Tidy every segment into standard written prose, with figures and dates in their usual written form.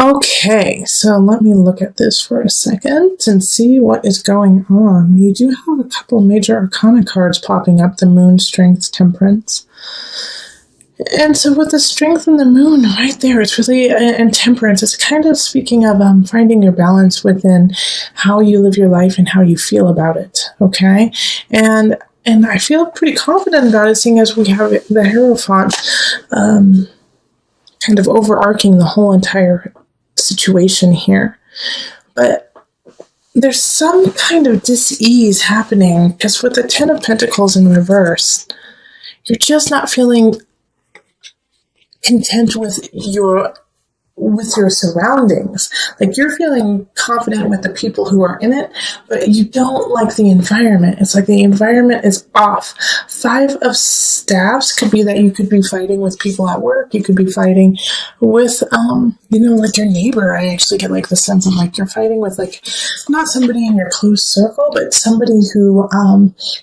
Okay, so let me look at this for a second and see what is going on. You do have a couple of major arcana cards popping up, the Moon, Strength, Temperance. And so with the Strength and the Moon right there, it's really, and Temperance, it's kind of speaking of finding your balance within how you live your life and how you feel about it, okay? And I feel pretty confident about it, seeing as we have the Hierophant kind of overarching the whole entire situation here. But there's some kind of dis-ease happening because with the Ten of Pentacles in reverse, you're just not feeling content with your surroundings. Like, you're feeling confident with the people who are in it, but you don't like the environment. It's like the environment is off. Five of Staffs could be that you could be fighting with people at work. You could be fighting with, like your neighbor. I actually get like the sense of like you're fighting with like not somebody in your close circle, but somebody who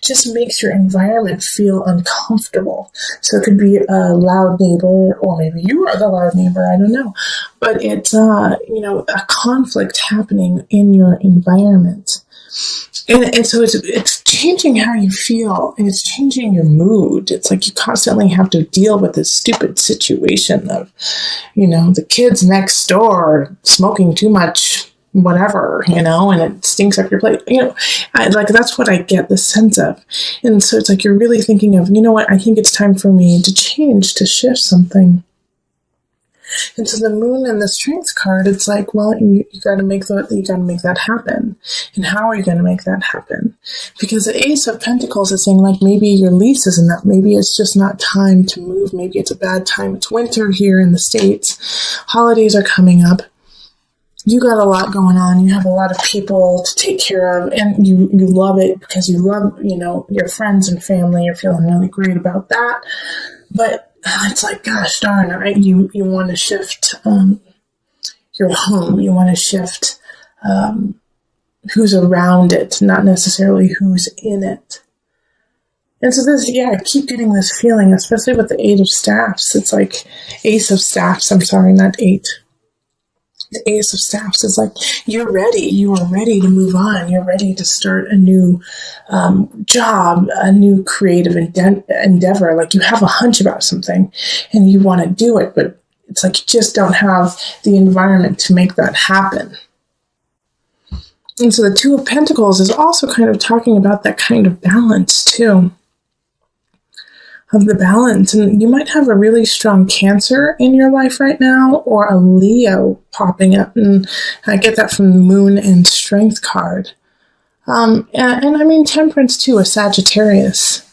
just makes your environment feel uncomfortable. So it could be a loud neighbor, or maybe you are the loud neighbor. I don't know. But it's, a conflict happening in your environment. And so it's changing how you feel, and it's changing your mood. It's like you constantly have to deal with this stupid situation of, the kids next door smoking too much whatever, and it stinks up your plate. That's what I get the sense of. And so it's like you're really thinking of, I think it's time for me to change, to shift something. And so the Moon and the Strength card, it's like, well, you got to make that happen. And how are you going to make that happen? Because the Ace of Pentacles is saying, like, maybe your lease isn't up. Maybe it's just not time to move. Maybe it's a bad time. It's winter here in the States. Holidays are coming up. You got a lot going on. You have a lot of people to take care of, and you love it because you love, your friends and family. You're feeling really great about that. But it's like, gosh darn, right? You want to shift your home. You want to shift who's around it, not necessarily who's in it. And so I keep getting this feeling, especially with the Eight of Staffs. It's like Ace of Staffs. I'm sorry, not eight. The Ace of Staffs is like, you're ready. You are ready to move on. You're ready to start a new job, a new creative endeavor. Like, you have a hunch about something and you want to do it, but it's like you just don't have the environment to make that happen. And so the Two of Pentacles is also kind of talking about that kind of balance too. Of the balance. And you might have a really strong Cancer in your life right now, or a Leo popping up. And I get that from the Moon and Strength card. And I mean Temperance too, a Sagittarius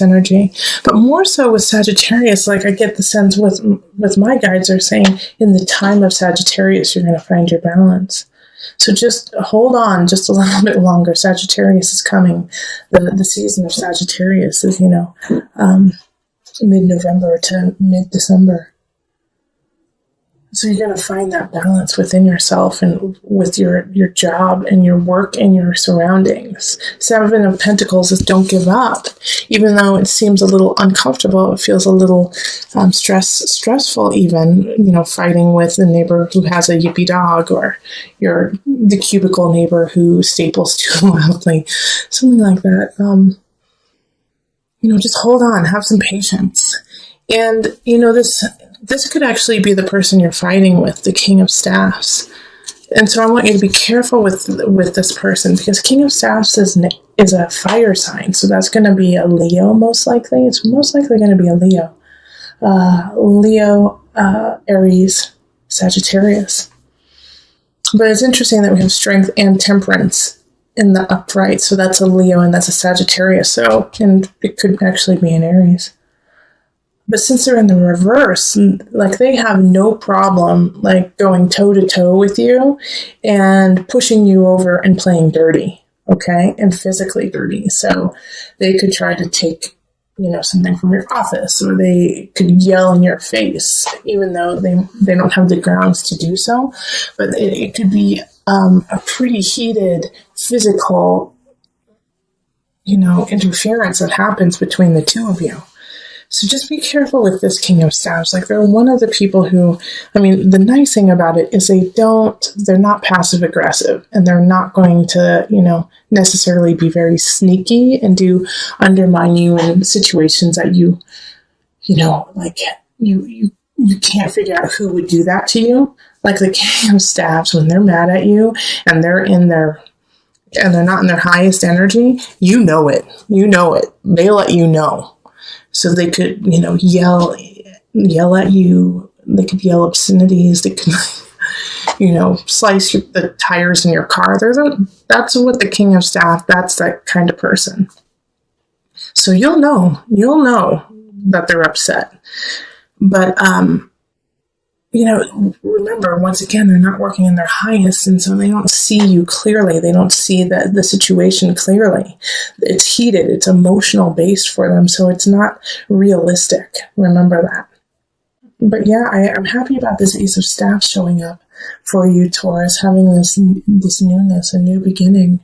energy. But more so with Sagittarius, like, I get the sense with my guides are saying, in the time of Sagittarius, you're going to find your balance. So just hold on just a little bit longer. Sagittarius is coming. The season of Sagittarius is, mid-November to mid-December. So you're going to find that balance within yourself and with your job and your work and your surroundings. Seven of Pentacles is don't give up. Even though it seems a little uncomfortable, it feels a little stressful even, fighting with the neighbor who has a yippy dog, or the cubicle neighbor who staples too loudly, something like that. Just hold on, have some patience. And, this could actually be the person you're fighting with, the King of Staffs. And so I want you to be careful with this person, because King of Staffs is a fire sign. So that's going to be a Leo, most likely. It's most likely going to be a Leo. Aries, Sagittarius. But it's interesting that we have Strength and Temperance in the upright. So that's a Leo and that's a Sagittarius. And it could actually be an Aries. But since they're in the reverse, like, they have no problem, like, going toe-to-toe with you and pushing you over and playing dirty, okay? And physically dirty. So they could try to take, something from your office, or they could yell in your face, even though they don't have the grounds to do so. But it could be a pretty heated physical, interference that happens between the two of you. So just be careful with this King of Staves. Like, they're one of the people who, I mean, the nice thing about it is they're not passive aggressive, and they're not going to, necessarily be very sneaky and undermine you in situations that you can't figure out who would do that to you. Like the King of Staves, when they're mad at you and they're not in their highest energy, you know it. They let you know. So they could, yell at you. They could yell obscenities. They could, slice the tires in your car. That's what the King of Staff, that's that kind of person. So you'll know that they're upset. But, remember, once again, they're not working in their highest, and so they don't see you clearly. They don't see the situation clearly. It's heated. It's emotional based for them, so it's not realistic. Remember that. But yeah, I'm happy about this Ace of Staffs showing up for you, Taurus, having this newness, a new beginning,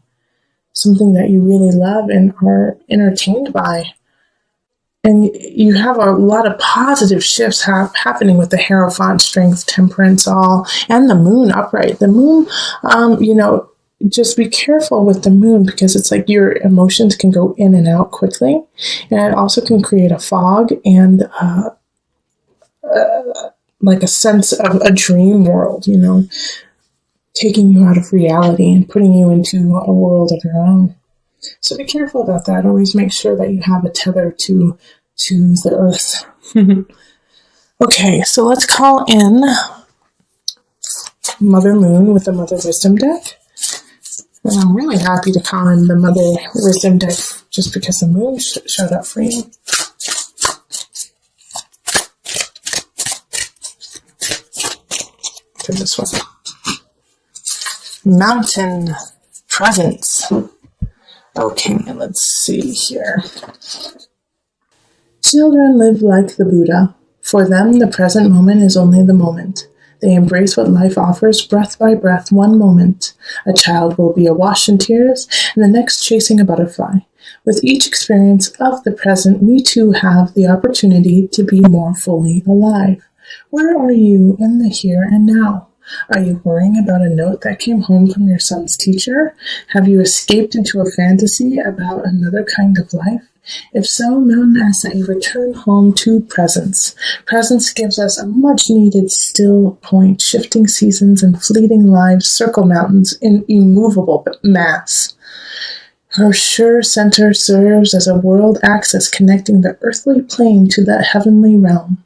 something that you really love and are entertained by. And you have a lot of positive shifts happening with the Hierophant, Strength, Temperance, and the Moon upright. The Moon, just be careful with the Moon, because it's like your emotions can go in and out quickly. And it also can create a fog and like a sense of a dream world, taking you out of reality and putting you into a world of your own. So be careful about that. Always make sure that you have a tether to the earth. Okay, so let's call in Mother Moon with the Mother Wisdom deck. And I'm really happy to call in the Mother Wisdom deck just because the Moon showed up for you. To this one. Mountain Presence. Okay, let's see here. Children live like the Buddha. For them, the present moment is only the moment. They embrace what life offers breath by breath, one moment. A child will be awash in tears, and the next chasing a butterfly. With each experience of the present, we too have the opportunity to be more fully alive. Where are you in the here and now? Are you worrying about a note that came home from your son's teacher? Have you escaped into a fantasy about another kind of life? If so, Mountain asks that you return home to presence. Presence gives us a much-needed still point. Shifting seasons and fleeting lives circle mountains in immovable mass. Her sure center serves as a world axis connecting the earthly plane to the heavenly realm.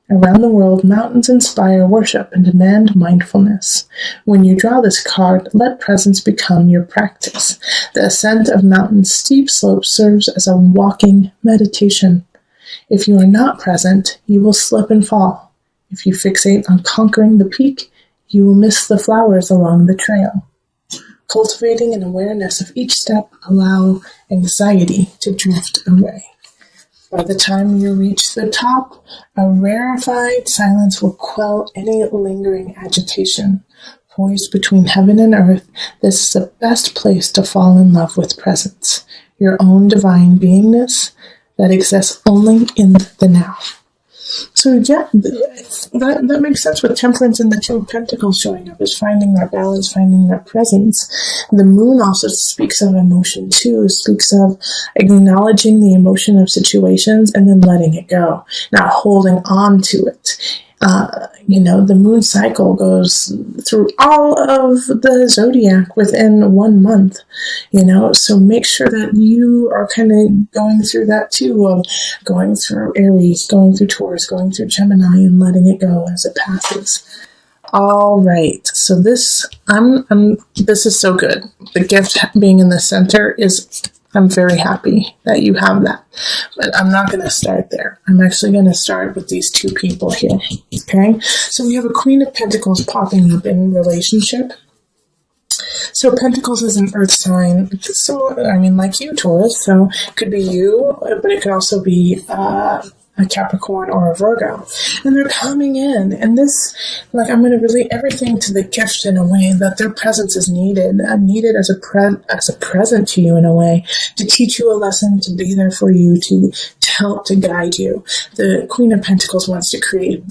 Around the world, mountains inspire worship and demand mindfulness. When you draw this card, let presence become your practice. The ascent of mountains' steep slopes serves as a walking meditation. If you are not present, you will slip and fall. If you fixate on conquering the peak, you will miss the flowers along the trail. Cultivating an awareness of each step allow anxiety to drift away. By the time you reach the top, a rarefied silence will quell any lingering agitation. Poised between heaven and earth, this is the best place to fall in love with presence, your own divine beingness that exists only in the now. So yeah, that makes sense with Temperance and the Two of Pentacles showing up, is finding that balance, finding that presence. The Moon also speaks of emotion too, speaks of acknowledging the emotion of situations and then letting it go, not holding on to it. The Moon cycle goes through all of the zodiac within 1 month, so make sure that you are kind of going through that too, of going through Aries, going through Taurus, going through Gemini, and letting it go as it passes. All right, so this is so good. The gift being in the center I'm very happy that you have that. But I'm not going to start there. I'm actually going to start with these two people here. Okay? So we have a Queen of Pentacles popping up in relationship. So Pentacles is an earth sign. So, like you, Taurus. So it could be you, but it could also be a Capricorn or a Virgo. And they're coming in. And this, like, I'm going to relate everything to the gift in a way that their presence is needed as a present to you in a way, to teach you a lesson, to be there for you, to help, to guide you. The Queen of Pentacles wants to create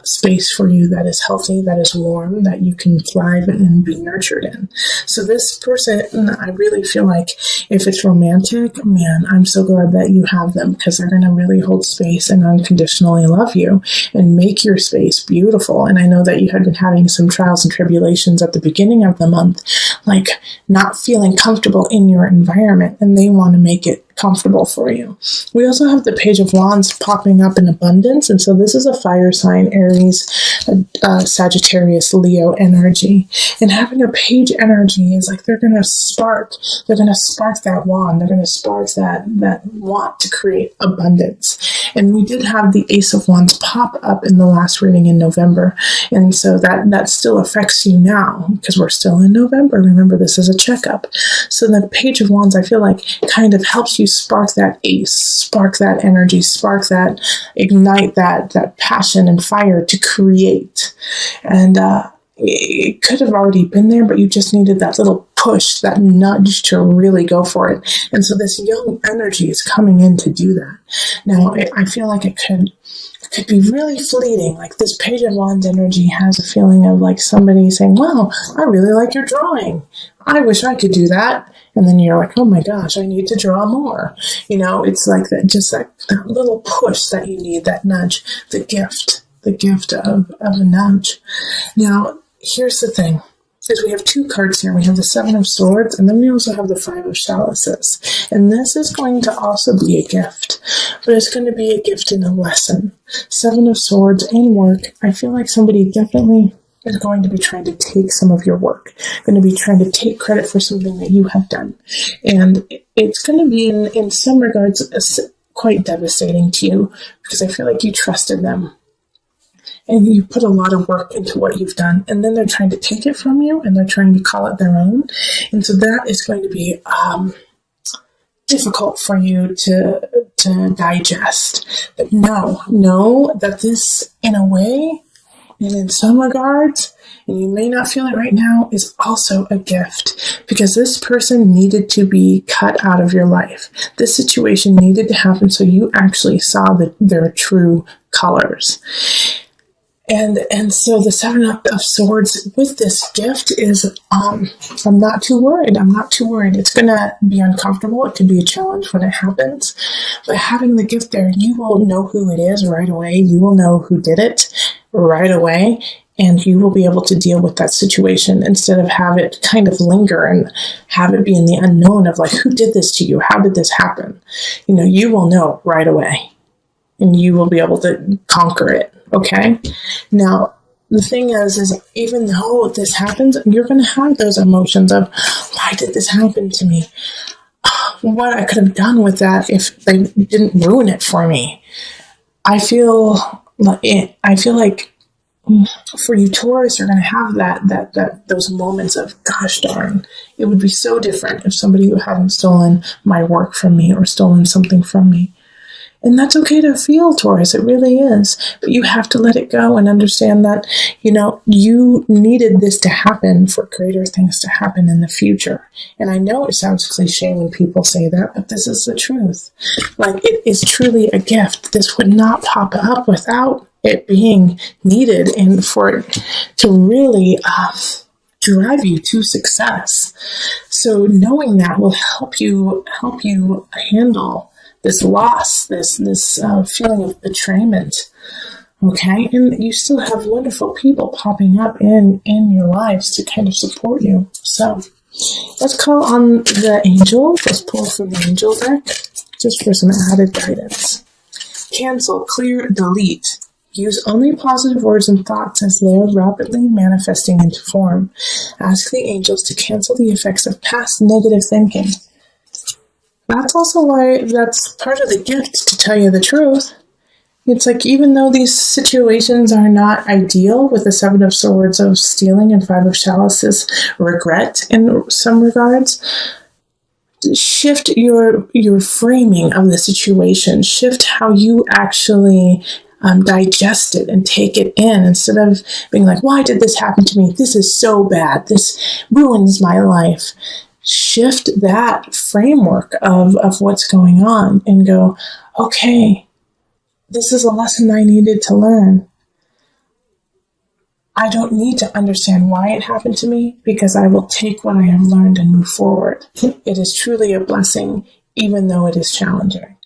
space for you that is healthy, that is warm, that you can thrive and be nurtured in. So this person, I really feel like if it's romantic, man, I'm so glad that you have them, because they're going to really hold space and unconditionally love you and make your space beautiful. And I know that you had been having some trials and tribulations at the beginning of the month, like not feeling comfortable in your environment, and they want to make it comfortable for you. We also have the Page of Wands popping up in abundance, and so this is a fire sign, Aries, Sagittarius, Leo energy. And having a page energy is like they're going to spark that wand. They're going to spark that want to create abundance. And we did have the Ace of Wands pop up in the last reading in November, and so that still affects you now because we're still in November. Remember, this is a checkup. So the Page of Wands, I feel like, kind of helps you spark that ace, spark that energy, spark that, ignite that passion and fire to create. And it could have already been there, but you just needed that little push, that nudge to really go for it. And so this young energy is coming in to do that. Now, I feel like it could be really fleeting. Like this Page of Wands energy has a feeling of like somebody saying, wow, I really like your drawing. I wish I could do that. And then you're like, oh my gosh, I need to draw more. You know, it's like that, just that little push that you need, that nudge, the gift of a nudge. Now, here's the thing, is we have two cards here. We have the Seven of Swords, and then we also have the Five of Chalices. And this is going to also be a gift, but it's going to be a gift in a lesson. Seven of Swords and work. I feel like somebody definitely is going to be trying to take some of your work, going to be trying to take credit for something that you have done. And it's going to be, in some regards, quite devastating to you, because I feel like you trusted them. And you put a lot of work into what you've done, and then they're trying to take it from you, and they're trying to call it their own. And so that is going to be difficult for you to digest. But know that this, in a way, and in some regards, and you may not feel it right now, is also a gift, because this person needed to be cut out of your life. This situation needed to happen so you actually saw their true colors. And so the Seven of Swords with this gift is, I'm not too worried. It's going to be uncomfortable. It can be a challenge when it happens. But having the gift there, you will know who it is right away. You will know who did it right away. And you will be able to deal with that situation instead of have it kind of linger and have it be in the unknown of like, who did this to you? How did this happen? You know, you will know right away. And you will be able to conquer it. Okay. Now, the thing is even though this happens, you're going to have those emotions of, why did this happen to me? What I could have done with that if they didn't ruin it for me. I feel like for you, Taurus, you're going to have those moments of, gosh darn, it would be so different if somebody hadn't stolen my work from me or stolen something from me. And that's okay to feel, Taurus. It really is. But you have to let it go and understand that, you know, you needed this to happen for greater things to happen in the future. And I know it sounds cliche when people say that, but this is the truth. Like, it is truly a gift. This would not pop up without it being needed and for it to really drive you to success. So knowing that will help you handle this loss, this feeling of betrayment, okay? And you still have wonderful people popping up in your lives to kind of support you. So let's call on the angels. Let's pull from the angel deck just for some added guidance. Cancel, clear, delete. Use only positive words and thoughts as they are rapidly manifesting into form. Ask the angels to cancel the effects of past negative thinking. That's also why that's part of the gift, to tell you the truth. It's like, even though these situations are not ideal with the Seven of Swords of stealing and Five of Chalices regret in some regards, shift your framing of the situation. Shift how you actually digest it and take it in, instead of being like, why did this happen to me? This is so bad. This ruins my life. Shift that framework of what's going on and go, okay, this is a lesson I needed to learn. I don't need to understand why it happened to me, because I will take what I have learned and move forward. It is truly a blessing, even though it is challenging.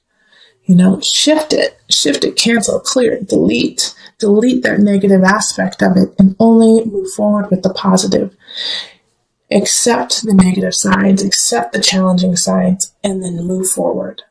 Shift it, cancel, clear, delete that negative aspect of it, and only move forward with the positive. Accept the negative sides, accept the challenging sides, and then move forward.